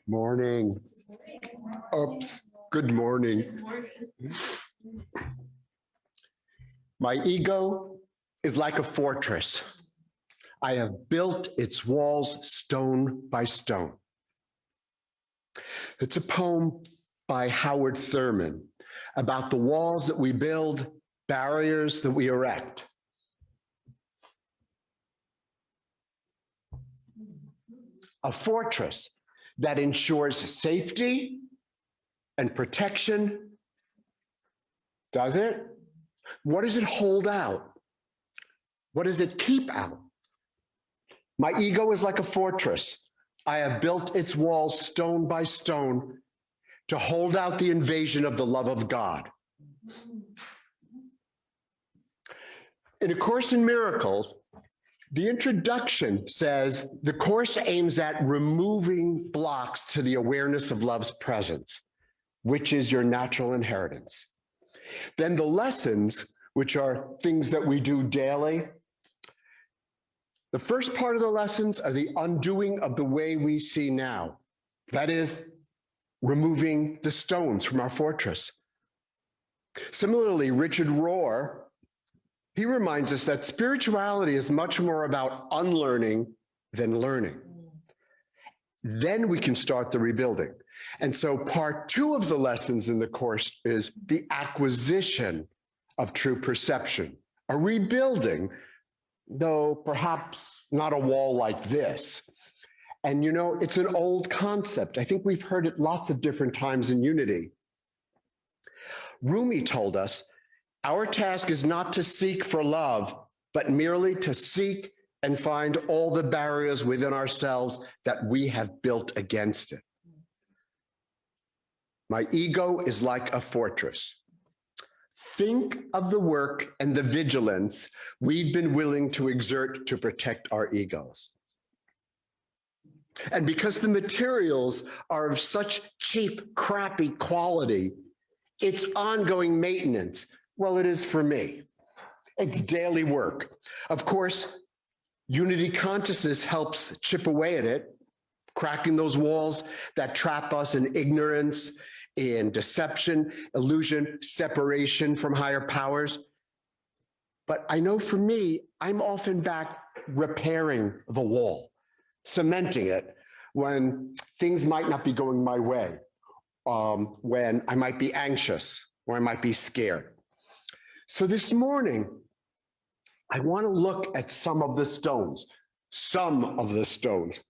Morning. Oops. Good morning. My ego is like a fortress. I have built its walls stone by stone. It's a poem by Howard Thurman about the walls that we build, barriers that we erect. A fortress that ensures safety and protection. Does it? What does it hold out? What does it keep out? My ego is like a fortress. I have built its walls stone by stone to hold out the invasion of the love of God. In A Course in Miracles, the introduction says the Course aims at removing blocks to the awareness of love's presence, which is your natural inheritance. Then the lessons, which are things that we do daily. The first part of the lessons are the undoing of the way we see now. That is, removing the stones from our fortress. Similarly, Richard Rohr, he reminds us that spirituality is much more about unlearning than learning. Then we can start the rebuilding. And so part 2 of the lessons in the Course is the acquisition of true perception, a rebuilding, though perhaps not a wall like this. And you know, it's an old concept. I think we've heard it lots of different times in Unity. Rumi told us, our task is not to seek for love, but merely to seek and find all the barriers within ourselves that we have built against it. My ego is like a fortress. Think of the work and the vigilance we've been willing to exert to protect our egos. And because the materials are of such cheap, crappy quality, it's ongoing maintenance. Well, it is for me. It's daily work. Of course, Unity consciousness helps chip away at it, cracking those walls that trap us in ignorance, in deception, illusion, separation from higher powers. But I know for me, I'm often back repairing the wall, cementing it when things might not be going my way, when I might be anxious or I might be scared. So this morning, I want to look at some of the stones,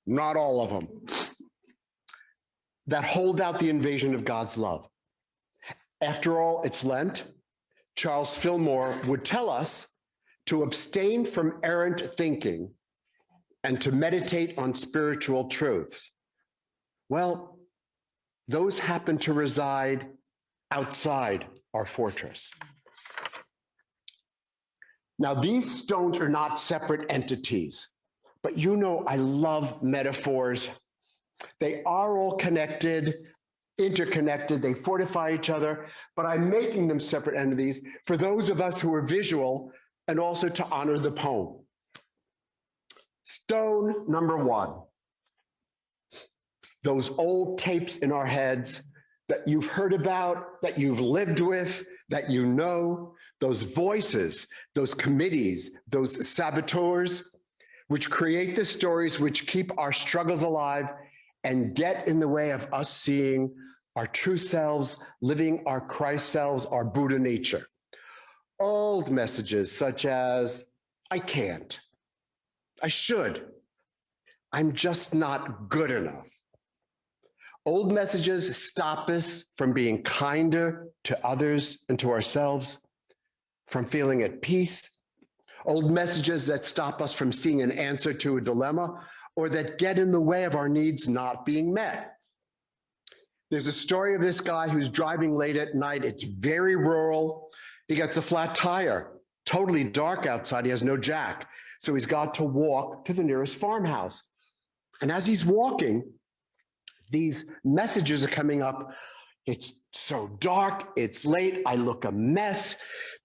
not all of them, that hold out the invasion of God's love. After all, it's Lent. Charles Fillmore would tell us to abstain from errant thinking and to meditate on spiritual truths. Well, those happen to reside outside our fortress. Now, these stones are not separate entities, but you know I love metaphors. They are all connected, interconnected, they fortify each other, but I'm making them separate entities for those of us who are visual and also to honor the poem. Stone number 1. Those old tapes in our heads that you've heard about, that you've lived with, that you know, those voices, those committees, those saboteurs, which create the stories which keep our struggles alive and get in the way of us seeing our true selves, living our Christ selves, our Buddha nature. Old messages such as, I can't, I should, I'm just not good enough. Old messages stop us from being kinder to others and to ourselves, from feeling at peace. Old messages that stop us from seeing an answer to a dilemma or that get in the way of our needs not being met. There's a story of this guy who's driving late at night. It's very rural. He gets a flat tire, totally dark outside. He has no jack. So he's got to walk to the nearest farmhouse. And as he's walking, these messages are coming up. It's so dark, it's late, I look a mess.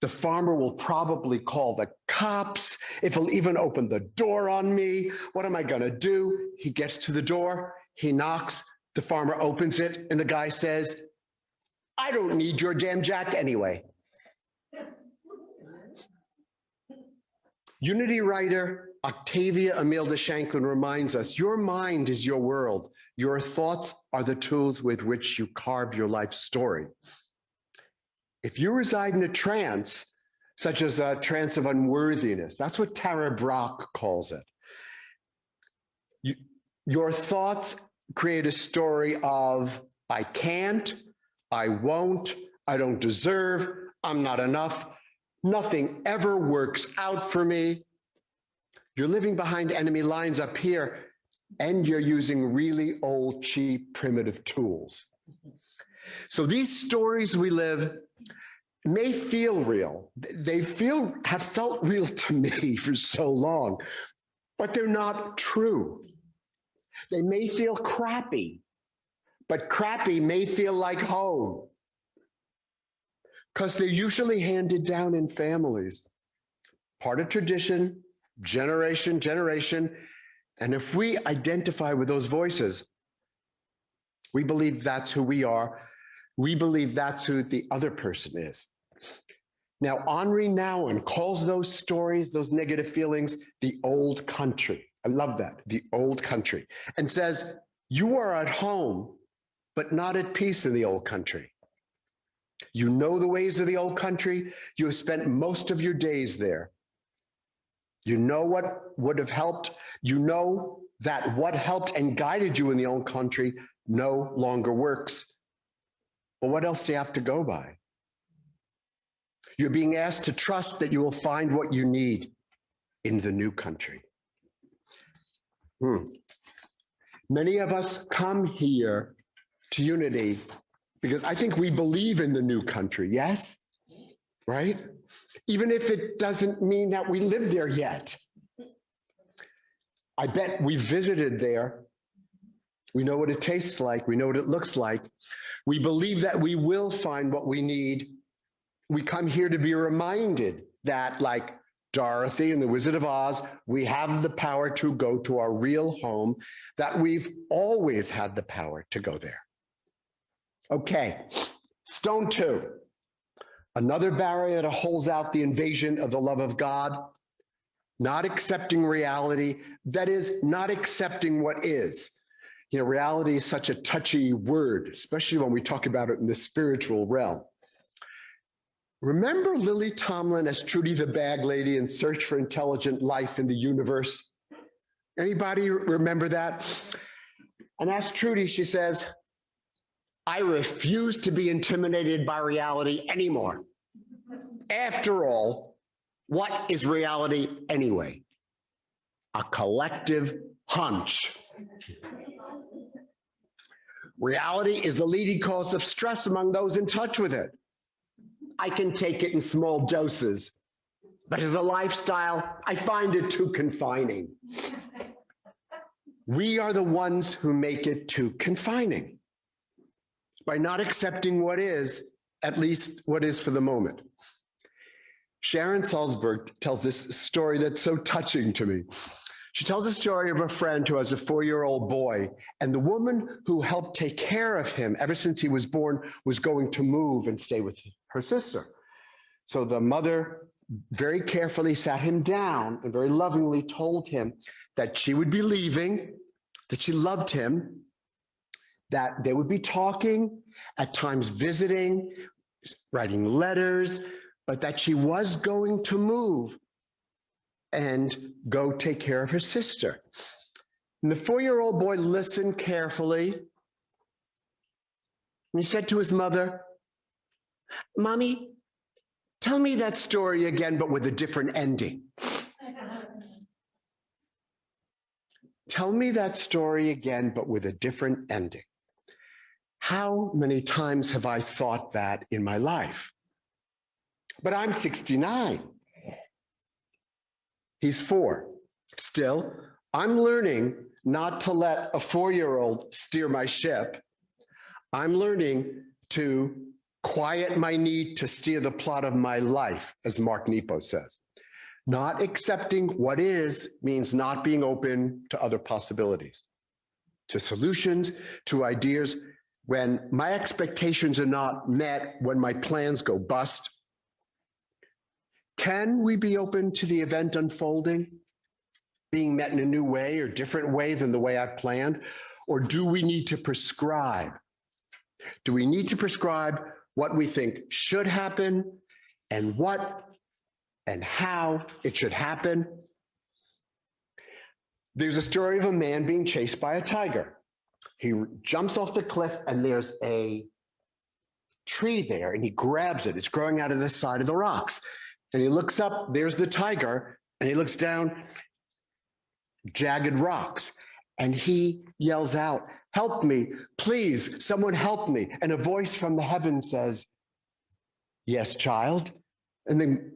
The farmer will probably call the cops, if he'll even open the door on me. What am I gonna do? He gets to the door, he knocks, The farmer opens it and the guy says, I don't need your damn jack anyway. Unity writer Octavia Emile de Shanklin reminds us, your mind is your world. Your thoughts are the tools with which you carve your life story. If you reside in a trance, such as a trance of unworthiness, that's what Tara Brach calls it. Your thoughts create a story of, I can't, I won't, I don't deserve, I'm not enough, nothing ever works out for me. You're living behind enemy lines up here, and you're using really old, cheap, primitive tools. So these stories we live may feel real. They have felt real to me for so long, but they're not true. They may feel crappy, but crappy may feel like home, because they're usually handed down in families, part of tradition, generation, and if we identify with those voices, we believe that's who we are. We believe that's who the other person is. Now, Henri Nouwen calls those stories, those negative feelings, the old country. I love that, the old country, and says, you are at home, but not at peace in the old country. You know the ways of the old country. You have spent most of your days there. You know what would have helped. You know that what helped and guided you in the old country no longer works. Well, what else do you have to go by? You're being asked to trust that you will find what you need in the new country. Many of us come here to Unity because I think we believe in the new country, yes? Right? Even if it doesn't mean that we live there yet. I bet we visited there. We know what it tastes like. We know what it looks like. We believe that we will find what we need. We come here to be reminded that, like Dorothy and the Wizard of Oz, we have the power to go to our real home, that we've always had the power to go there. Okay, stone 2. Another barrier that holds out the invasion of the love of God, not accepting reality, that is, not accepting what is. You know, reality is such a touchy word, especially when we talk about it in the spiritual realm. Remember Lily Tomlin as Trudy the Bag Lady in Search for Intelligent Life in the Universe? Anybody remember that? And as Trudy, she says, I refuse to be intimidated by reality anymore. After all, what is reality anyway? A collective hunch. Reality is the leading cause of stress among those in touch with it. I can take it in small doses, but as a lifestyle, I find it too confining. We are the ones who make it too confining by not accepting what is, at least what is for the moment. Sharon Salzberg tells this story that's so touching to me. She tells a story of a friend who has a 4-year-old boy, and the woman who helped take care of him ever since he was born was going to move and stay with her sister. So the mother very carefully sat him down and very lovingly told him that she would be leaving, that she loved him, that they would be talking, at times visiting, writing letters, but that she was going to move and go take care of her sister. And the 4-year-old boy listened carefully. And he said to his mother, Mommy, tell me that story again, but with a different ending. Tell me that story again, but with a different ending. How many times have I thought that in my life? But I'm 69. He's 4. Still, I'm learning not to let a 4-year-old steer my ship. I'm learning to quiet my need to steer the plot of my life, as Mark Nepo says. Not accepting what is means not being open to other possibilities. to solutions, to ideas, when my expectations are not met, when my plans go bust? Can we be open to the event unfolding, being met in a new way or different way than the way I've planned? Or do we need to prescribe? Do we need to prescribe what we think should happen and what and how it should happen? There's a story of a man being chased by a tiger. He jumps off the cliff and there's a tree there and he grabs it. It's growing out of the side of the rocks. And he looks up, there's the tiger, and he looks down, jagged rocks. And he yells out, "Help me, please, someone help me." And a voice from the heavens says, "Yes, child." And the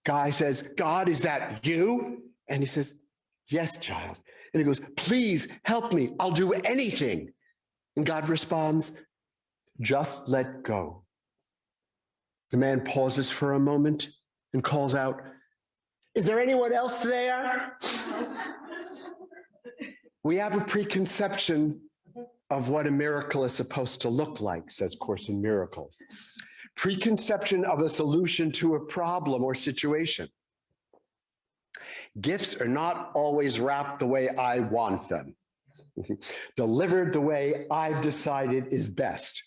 guy says, "God, is that you?" And he says, "Yes, child." And he goes, "Please help me, I'll do anything." And God responds, "Just let go." The man pauses for a moment and calls out, "Is there anyone else there?" We have a preconception of what a miracle is supposed to look like, says Course in Miracles. Preconception of a solution to a problem or situation. Gifts are not always wrapped the way I want them, delivered the way I've decided is best.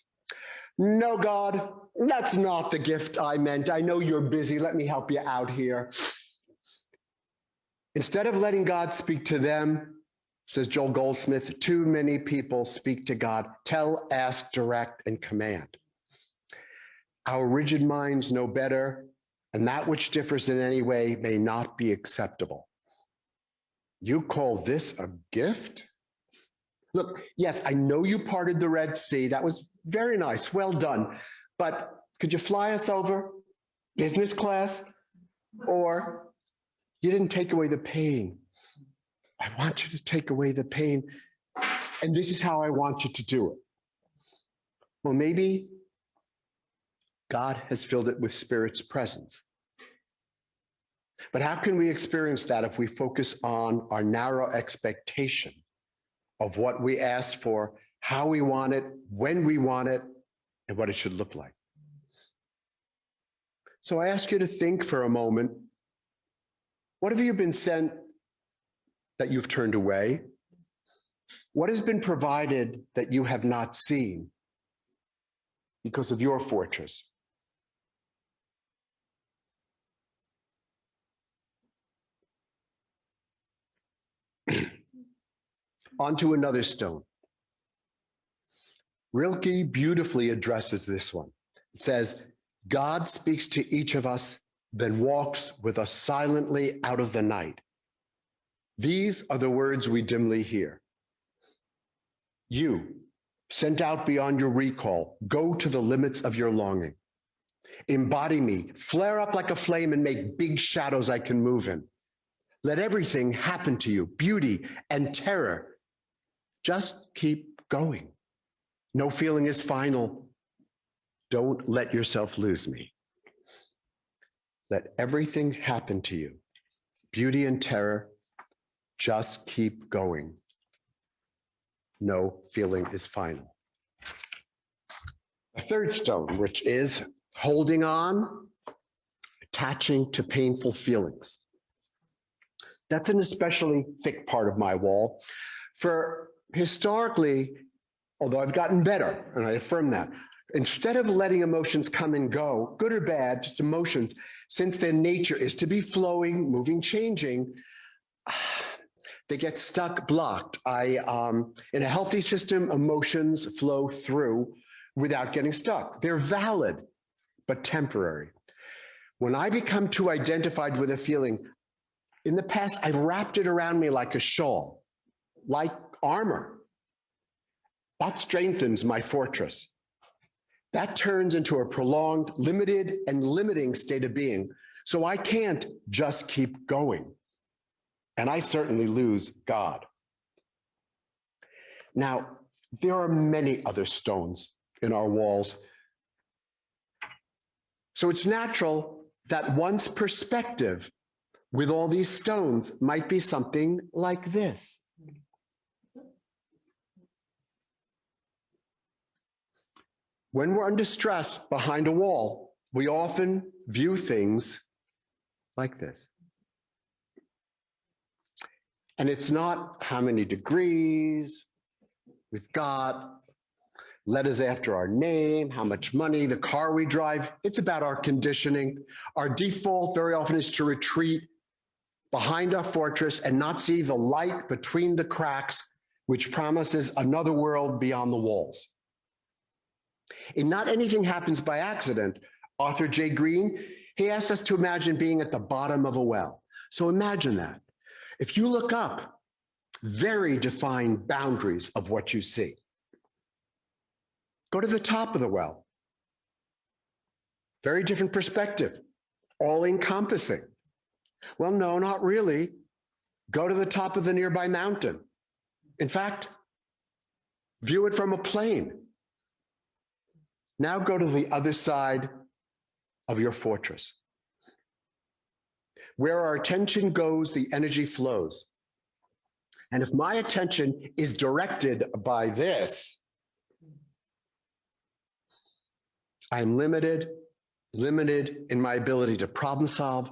"No, God, that's not the gift I meant. I know you're busy. Let me help you out here." Instead of letting God speak to them, says Joel Goldsmith, too many people speak to God, tell, ask, direct, and command. Our rigid minds know better, and that which differs in any way may not be acceptable. You call this a gift? Look, yes, I know you parted the Red Sea. That was very nice. Well done. But could you fly us over business class? Or you didn't take away the pain. I want you to take away the pain, and this is how I want you to do it. Well, maybe God has filled it with Spirit's presence. But how can we experience that if we focus on our narrow expectation of what we ask for, how we want it, when we want it, and what it should look like? So I ask you to think for a moment, what have you been sent that you've turned away? What has been provided that you have not seen because of your fortress? Onto another stone. Rilke beautifully addresses this one. It says, "God speaks to each of us, then walks with us silently out of the night. These are the words we dimly hear. You, sent out beyond your recall, go to the limits of your longing. Embody me, flare up like a flame and make big shadows I can move in. Let everything happen to you, beauty and terror. Just keep going. No feeling is final. Don't let yourself lose me. Let everything happen to you, beauty and terror. Just keep going. No feeling is final." A third stone, which is holding on, attaching to painful feelings. That's an especially thick part of my wall. For historically, although I've gotten better, and I affirm that, instead of letting emotions come and go, good or bad, just emotions, since their nature is to be flowing, moving, changing, they get stuck, blocked. In a healthy system, emotions flow through without getting stuck. They're valid, but temporary. When I become too identified with a feeling, in the past, I wrapped it around me like a shawl, like armor. That strengthens my fortress. That turns into a prolonged, limited, and limiting state of being. So I can't just keep going. And I certainly lose God. Now, there are many other stones in our walls. So it's natural that one's perspective with all these stones might be something like this. When we're under stress behind a wall, we often view things like this. And it's not how many degrees we've got, letters after our name, how much money, the car we drive. It's about our conditioning. Our default very often is to retreat behind our fortress and not see the light between the cracks, which promises another world beyond the walls. In Not Anything Happens by Accident, Arthur J. Green, he asks us to imagine being at the bottom of a well. So imagine that. If you look up, very defined boundaries of what you see. Go to the top of the well. Very different perspective, all encompassing. Well, no, not really. Go to the top of the nearby mountain. In fact, view it from a plane. Now go to the other side of your fortress. Where our attention goes, the energy flows. And if my attention is directed by this, I'm limited in my ability to problem solve,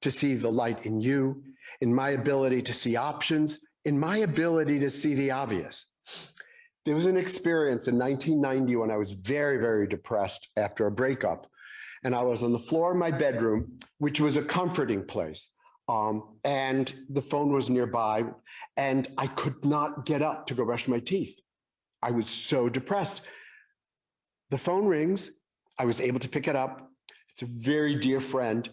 to see the light in you, in my ability to see options, in my ability to see the obvious. There was an experience in 1990 when I was very, very depressed after a breakup. And I was on the floor of my bedroom, which was a comforting place. And the phone was nearby, and I could not get up to go brush my teeth. I was so depressed. The phone rings. I was able to pick it up. It's a very dear friend.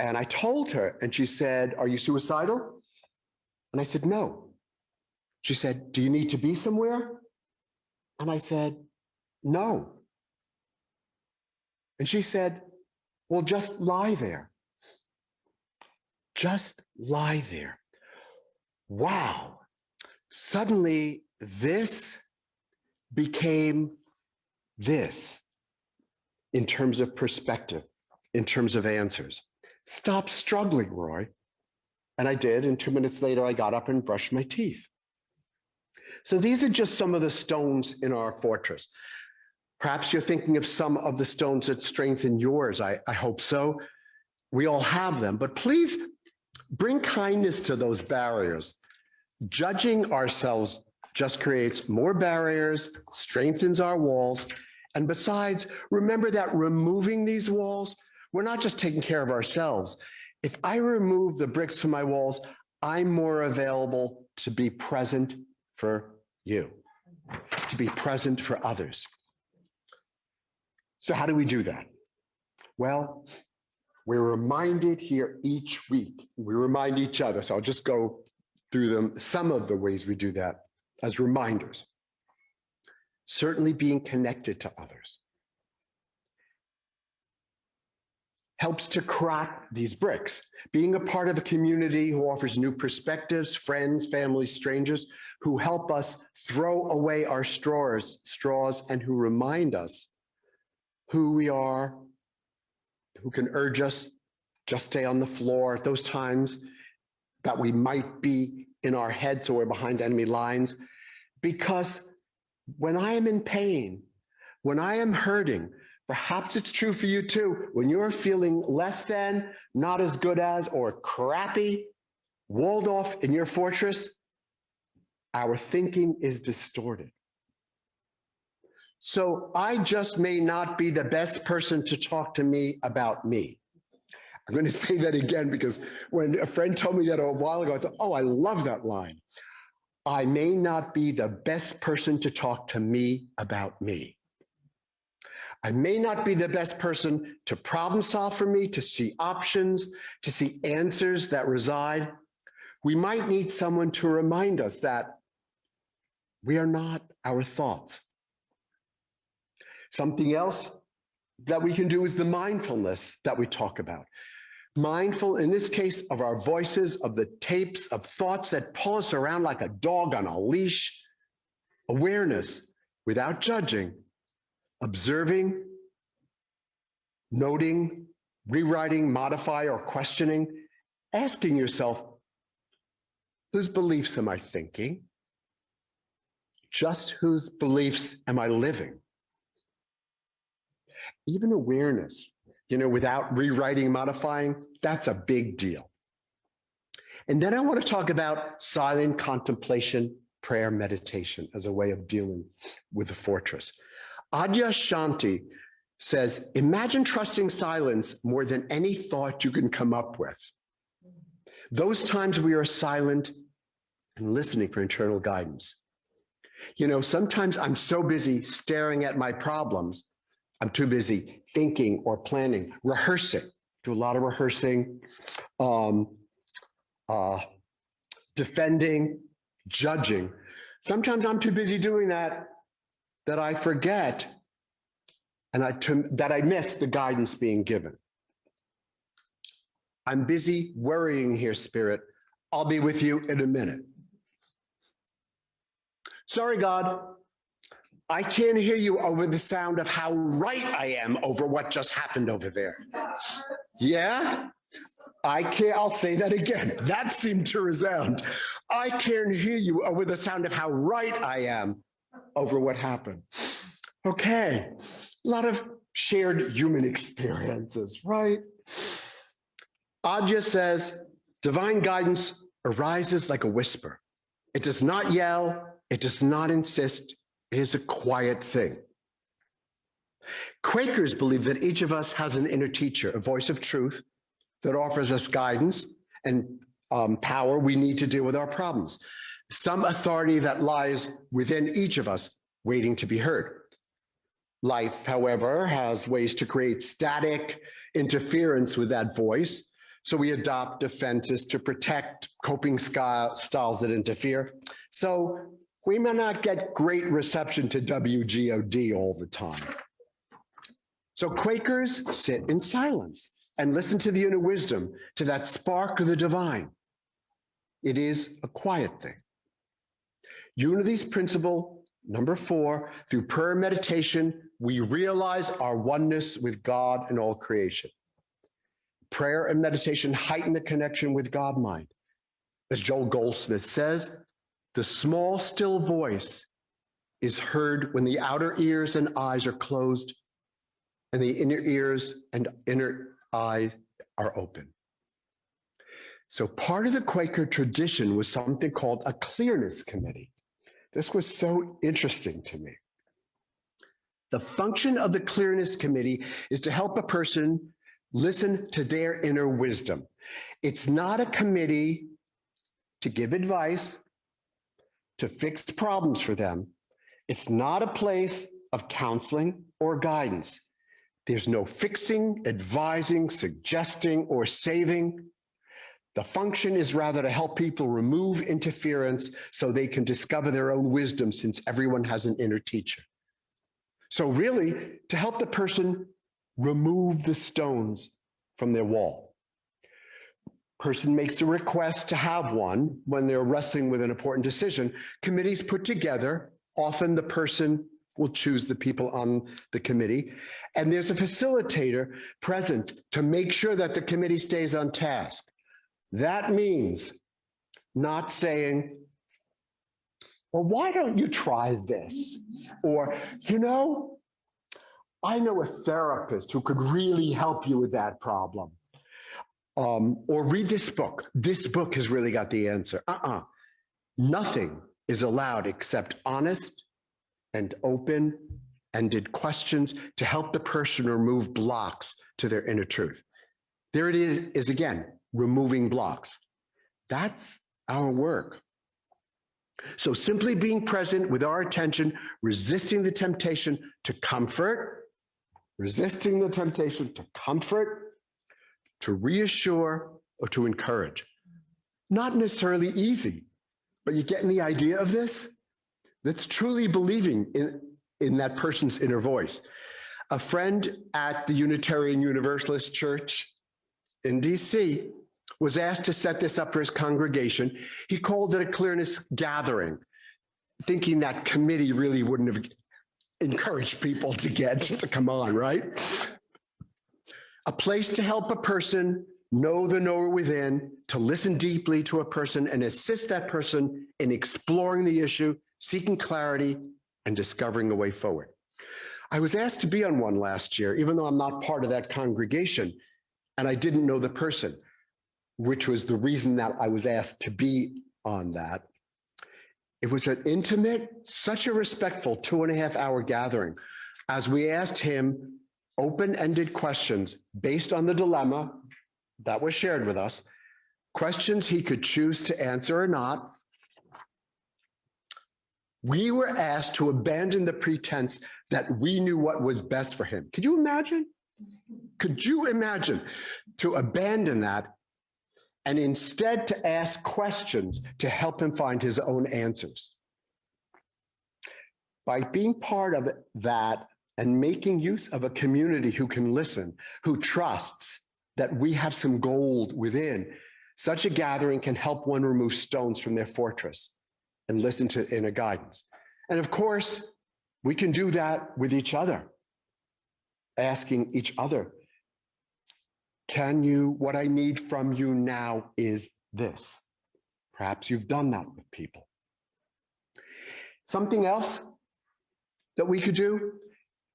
And I told her, and she said, "Are you suicidal?" And I said, "No." She said, "Do you need to be somewhere?" And I said, "No." And she said, "Well, just lie there. Just lie there." Wow. Suddenly, this became this in terms of perspective, in terms of answers. Stop struggling, Roy. And I did, and 2 minutes later, I got up and brushed my teeth. So these are just some of the stones in our fortress. Perhaps you're thinking of some of the stones that strengthen yours. I hope so. We all have them, but please bring kindness to those barriers. Judging ourselves just creates more barriers, strengthens our walls. And besides, remember that removing these walls, we're not just taking care of ourselves. If I remove the bricks from my walls, I'm more available to be present for you, to be present for others. So how do we do that? Well, we're reminded here each week. We remind each other. So I'll just go through them, some of the ways we do that as reminders. Certainly being connected to others helps to crack these bricks. Being a part of a community who offers new perspectives, friends, family, strangers, who help us throw away our straws, and who remind us who we are, who can urge us just stay on the floor at those times that we might be in our heads or we're behind enemy lines. Because when I am in pain, when I am hurting, perhaps it's true for you too, when you're feeling less than, not as good as, or crappy, walled off in your fortress, our thinking is distorted. So I just may not be the best person to talk to me about me. I'm going to say that again because when a friend told me that a while ago, I thought, oh, I love that line. I may not be the best person to talk to me about me. I may not be the best person to problem solve for me, to see options, to see answers that reside. We might need someone to remind us that we are not our thoughts. Something else that we can do is the mindfulness that we talk about. Mindful, in this case, of our voices, of the tapes, of thoughts that pull us around like a dog on a leash. Awareness without judging, observing, noting, rewriting, modify, or questioning, asking yourself, whose beliefs am I thinking? Just whose beliefs am I living? Even awareness, without rewriting, modifying, that's a big deal. And then I want to talk about silent contemplation, prayer, meditation as a way of dealing with the fortress. Adyashanti says, imagine trusting silence more than any thought you can come up with. Those times we are silent and listening for internal guidance. Sometimes I'm so busy staring at my problems, I'm too busy thinking or planning, rehearsing, do a lot of rehearsing, defending, judging. Sometimes I'm too busy doing that I forget that I miss the guidance being given. I'm busy worrying here, Spirit. I'll be with you in a minute. Sorry, God, I can't hear you over the sound of how right I am over what just happened over there. Yeah? I'll say that again. That seemed to resound. I can't hear you over the sound of how right I am over what happened. Okay, a lot of shared human experiences, right? Adya says, divine guidance arises like a whisper. It does not yell, it does not insist, it is a quiet thing. Quakers believe that each of us has an inner teacher, a voice of truth that offers us guidance and power we need to deal with our problems. Some authority that lies within each of us waiting to be heard. Life, however, has ways to create static interference with that voice. So we adopt defenses to protect coping styles that interfere. So we may not get great reception to WGOD all the time. So Quakers sit in silence and listen to the inner wisdom, to that spark of the divine. It is a quiet thing. Unity's principle, number 4, through prayer and meditation, we realize our oneness with God and all creation. Prayer and meditation heighten the connection with God mind. As Joel Goldsmith says, the small, still voice is heard when the outer ears and eyes are closed and the inner ears and inner eyes are open. So part of the Quaker tradition was something called a Clearness Committee. This was so interesting to me. The function of the Clearness Committee is to help a person listen to their inner wisdom. It's not a committee to give advice, to fix problems for them. It's not a place of counseling or guidance. There's no fixing, advising, suggesting, or saving. The function is rather to help people remove interference so they can discover their own wisdom, since everyone has an inner teacher. So really, to help the person remove the stones from their wall. Person makes a request to have one when they're wrestling with an important decision. Committees put together, often the person will choose the people on the committee, and there's a facilitator present to make sure that the committee stays on task. That means not saying, well, why don't you try this? Or, I know a therapist who could really help you with that problem. Or read this book. This book has really got the answer. Nothing is allowed except honest and open-ended questions to help the person remove blocks to their inner truth. There it is again, removing blocks. That's our work. So simply being present with our attention, resisting the temptation to comfort, to reassure, or to encourage. Not necessarily easy, but you getting the idea of this? That's truly believing in that person's inner voice. A friend at the Unitarian Universalist Church in DC was asked to set this up for his congregation. He called it a Clearness gathering, thinking that committee really wouldn't have encouraged people to come on, right? A place to help a person know the knower within, to listen deeply to a person and assist that person in exploring the issue, seeking clarity, and discovering a way forward. I was asked to be on one last year, even though I'm not part of that congregation, and I didn't know the person, which was the reason that I was asked to be on that. It was an intimate, such a respectful 2.5-hour gathering as we asked him open-ended questions based on the dilemma that was shared with us, questions he could choose to answer or not. We were asked to abandon the pretense that we knew what was best for him. Could you imagine? Could you imagine to abandon that and instead to ask questions to help him find his own answers? By being part of that and making use of a community who can listen, who trusts that we have some gold within, such a gathering can help one remove stones from their fortress and listen to inner guidance. And of course, we can do that with each other, asking each other, what I need from you now is this. Perhaps you've done that with people. Something else that we could do,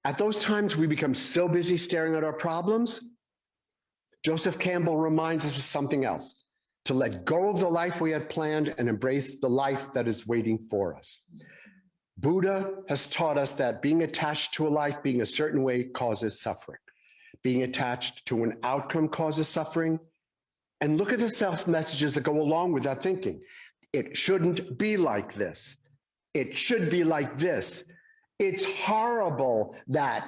at those times we become so busy staring at our problems, Joseph Campbell reminds us of something else, to let go of the life we had planned and embrace the life that is waiting for us. Buddha has taught us that being attached to a life being a certain way causes suffering. Being attached to an outcome causes suffering. And look at the self-messages that go along with that thinking. It shouldn't be like this. It should be like this. It's horrible that, ...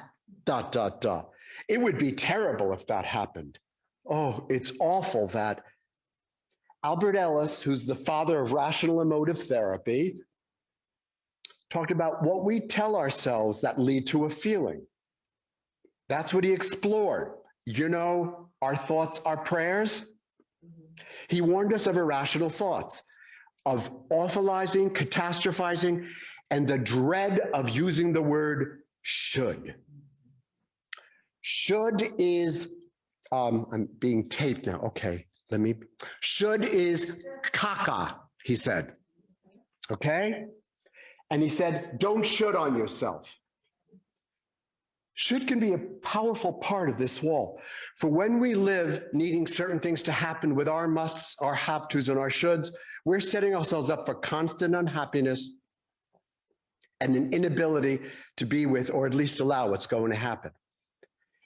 It would be terrible if that happened. Oh, it's awful that. Albert Ellis, who's the father of rational emotive therapy, talked about what we tell ourselves that lead to a feeling. That's what he explored. You know, our thoughts are prayers. He warned us of irrational thoughts, of awfulizing, catastrophizing, and the dread of using the word should. Should is, I'm being taped now, okay. Should is caca, he said, okay? And he said, don't should on yourself. Should can be a powerful part of this wall. For when we live needing certain things to happen with our musts, our have tos, and our shoulds, we're setting ourselves up for constant unhappiness and an inability to be with, or at least allow what's going to happen.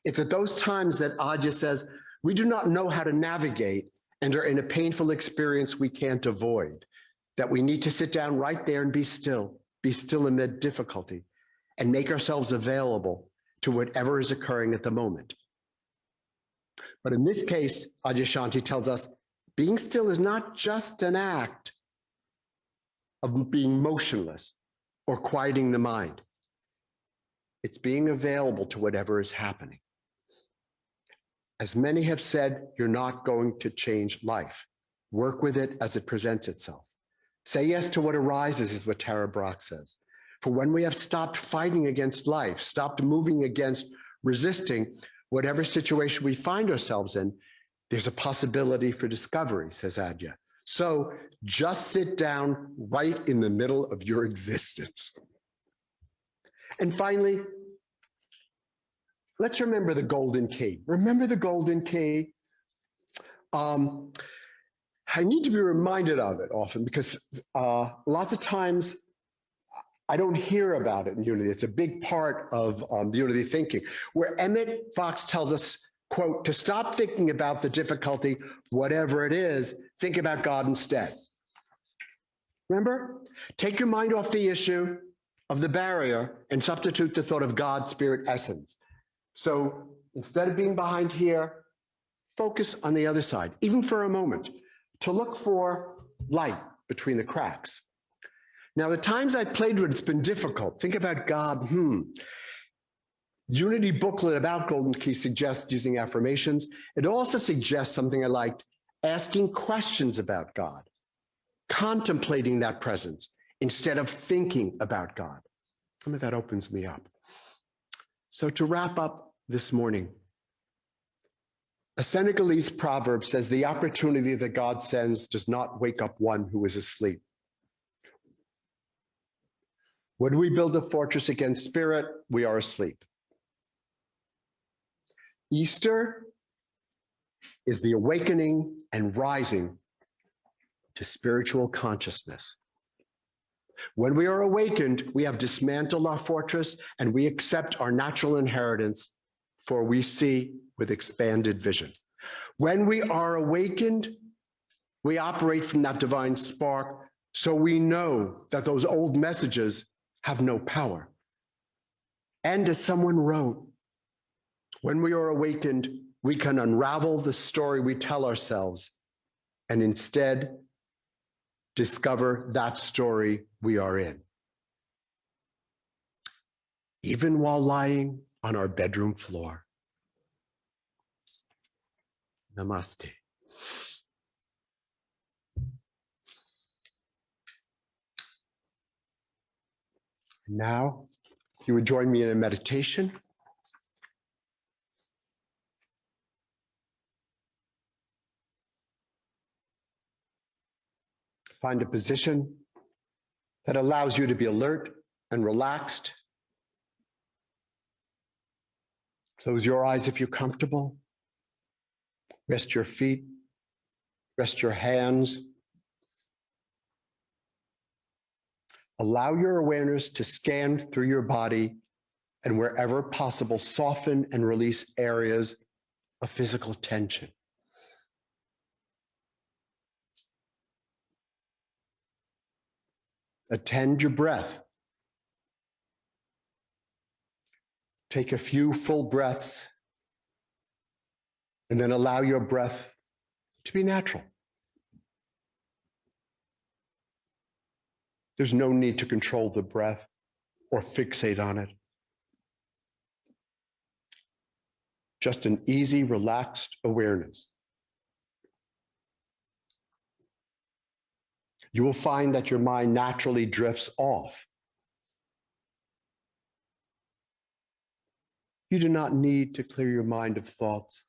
It's at those times that Ajahn says, we do not know how to navigate and are in a painful experience we can't avoid, that we need to sit down right there and be still amid difficulty, and make ourselves available to whatever is occurring at the moment. But in this case, Ajahn Shanti tells us, being still is not just an act of being motionless or quieting the mind. It's being available to whatever is happening. As many have said, you're not going to change life. Work with it as it presents itself. Say yes to what arises, is what Tara Brach says. For when we have stopped fighting against life, stopped moving against, resisting whatever situation we find ourselves in, there's a possibility for discovery, says Ajahn. So just sit down right in the middle of your existence. And finally, let's remember the golden key. Remember the golden key? I need to be reminded of it often because lots of times I don't hear about it in Unity. It's a big part of the Unity thinking, where Emmett Fox tells us, quote, to stop thinking about the difficulty, whatever it is, think about God instead. Remember? Take your mind off the issue of the barrier and substitute the thought of God, spirit, essence. So instead of being behind here, focus on the other side, even for a moment, to look for light between the cracks. Now, the times I played with it's been difficult. Think about God. Unity booklet about Golden Key suggests using affirmations. It also suggests something I liked, asking questions about God, contemplating that presence instead of thinking about God. Some of that opens me up. So to wrap up this morning, a Senegalese proverb says, the opportunity that God sends does not wake up one who is asleep. When we build a fortress against spirit, we are asleep. Easter is the awakening and rising to spiritual consciousness. When we are awakened, we have dismantled our fortress and we accept our natural inheritance, for we see with expanded vision. When we are awakened, we operate from that divine spark, so we know that those old messages have no power. And as someone wrote, when we are awakened, we can unravel the story we tell ourselves and instead discover that story we are in, even while lying on our bedroom floor. Namaste. Now, you would join me in a meditation. Find a position that allows you to be alert and relaxed. Close your eyes if you're comfortable. Rest your feet. Rest your hands. Allow your awareness to scan through your body and wherever possible, soften and release areas of physical tension. Attend your breath. Take a few full breaths and then allow your breath to be natural. There's no need to control the breath or fixate on it. Just an easy, relaxed awareness. You will find that your mind naturally drifts off. You do not need to clear your mind of thoughts.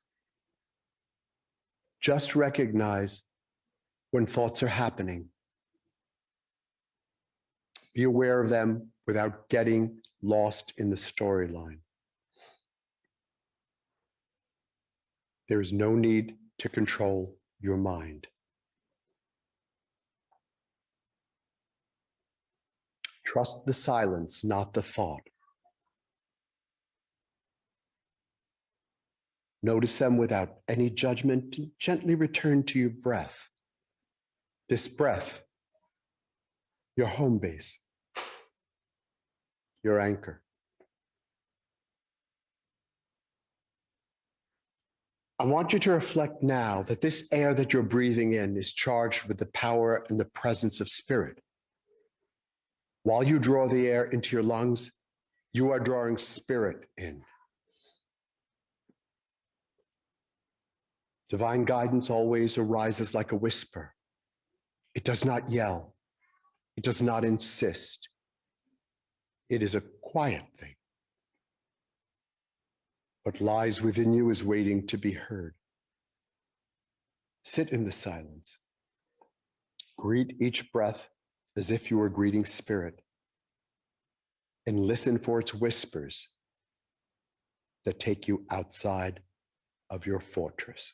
Just recognize when thoughts are happening. Be aware of them without getting lost in the storyline. There is no need to control your mind. Trust the silence, not the thought. Notice them without any judgment and gently return to your breath. This breath, your home base, your anchor. I want you to reflect now that this air that you're breathing in is charged with the power and the presence of spirit. While you draw the air into your lungs, you are drawing spirit in. Divine guidance always arises like a whisper. It does not yell. It does not insist. It is a quiet thing. What lies within you is waiting to be heard. Sit in the silence. Greet each breath as if you were greeting spirit, and listen for its whispers that take you outside of your fortress.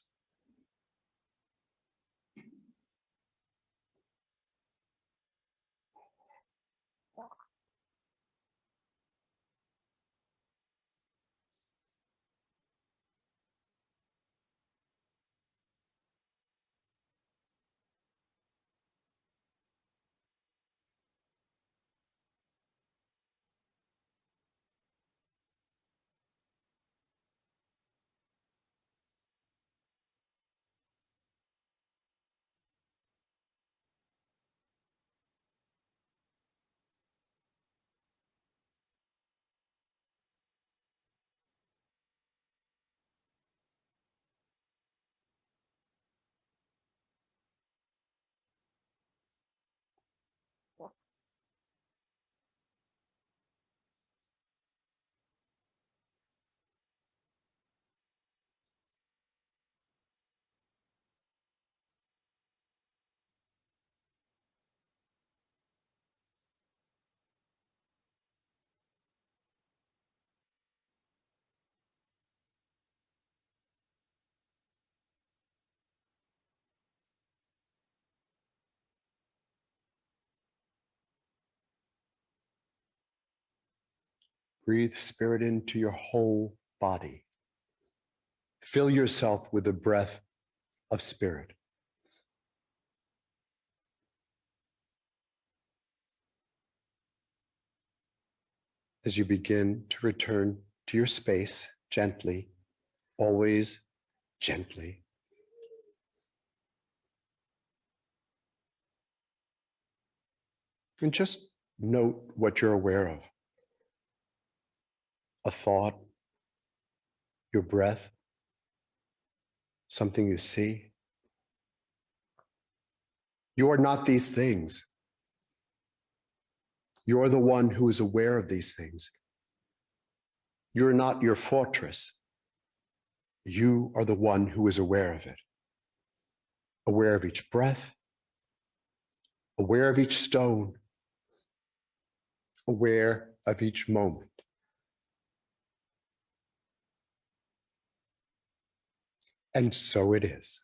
Breathe spirit into your whole body. Fill yourself with the breath of spirit. As you begin to return to your space gently, always gently. And just note what you're aware of. A thought, your breath, something you see. You are not these things. You're the one who is aware of these things. You're not your fortress. You are the one who is aware of it. Aware of each breath, aware of each stone, aware of each moment. And so it is.